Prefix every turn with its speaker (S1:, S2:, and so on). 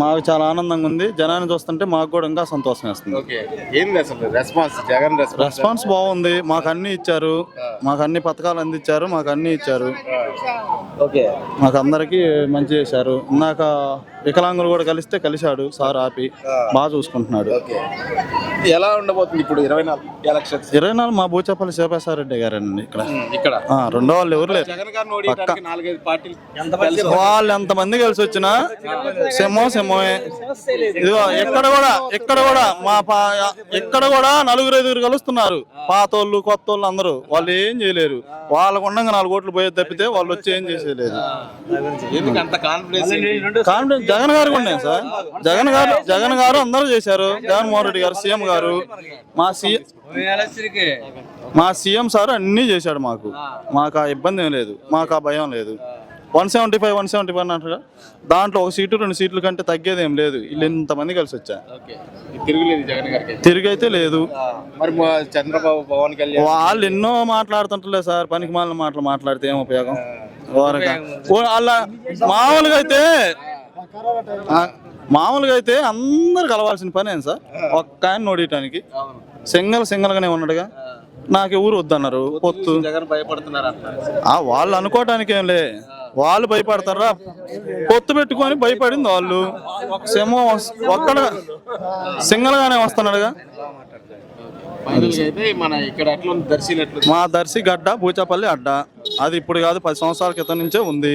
S1: మాకు చాలా ఆనందంగా ఉంది. జనాన్ని చూస్తుంటే మాకు కూడా ఇంకా సంతోషం వేస్తుంది.
S2: ఏంది అసలు రెస్పాన్స్, జగన్
S1: రెస్పాన్స్ బాగుంది. మాకు అన్ని ఇచ్చారు, మాకు అన్ని పథకాలు అందించారు, మాకు అన్ని ఇచ్చారు. మాకు అందరికి మంచి చేశారు. ఇందాక వికలాంగులు కూడా కలిశాడు సార్, ఆపి బాగా చూసుకుంటున్నాడు.
S2: ఎలా ఉండబోతుంది ఇప్పుడు 24 ఎలక్షన్స్?
S1: 24 మా బూచపల్లి శివప్రసాదరెడ్డి గారండి. ఇక్కడ రెండో వాళ్ళు ఎవరు లేరు. వాళ్ళు ఎంతమంది కలిసి వచ్చినా సెమ్మోయే. ఇదిగో ఎక్కడ కూడా 4-5 కలుస్తున్నారు. పాతోళ్ళు కొత్తోళ్ళు అందరూ వాళ్ళు ఏం చేయలేరు. వాళ్ళకు ఉండగా 4 ఓట్లు పోయేది తప్పితే వాళ్ళు వచ్చి ఏం చేసేయలేదు. కాన్ఫిడెన్స్ జగన్ గారు ఉన్నాయి సార్. జగన్ గారు అందరూ చేశారు. జగన్మోహన్ రెడ్డి గారు సీఎం గారు, మా సీఎం సార్ అన్నీ చేశాడు. మాకు ఆ ఇబ్బంది ఏం లేదు, మాకు ఆ భయం లేదు. 175 అంటారు. దాంట్లో 1 సీటు 2 సీట్ల కంటే తగ్గేది ఏం లేదు. వీళ్ళు ఇంతమంది కలిసి వచ్చా తిరిగైతే లేదు.
S2: చంద్రబాబు, పవన్ కళ్యాణ్
S1: వాళ్ళు ఎన్నో మాట్లాడుతుంటలే సార్. పనికి మాలిన మాటలు మాట్లాడితే ఏం ఉపయోగం? వాళ్ళ మామూలుగా అయితే అందరు కలవాల్సిన పని ఏం సార్? ఒక్క ఆయన నోడియటానికి సింగల్ గానే ఉన్నాడుగా. నాకు ఎవరు వద్దన్నారు. పొత్తు వాళ్ళు అనుకోవటానికి ఏం లే, వాళ్ళు భయపడతారా? పొత్తు పెట్టుకొని భయపడింది వాళ్ళు. ఒక్కడ సింగల్ గానే వస్తున్నాడుగా. మా దర్శి గడ్డ, బూచపల్లి అడ్డ. అది ఇప్పుడు కాదు, 10 సంవత్సరాల క్రితం నుంచే ఉంది.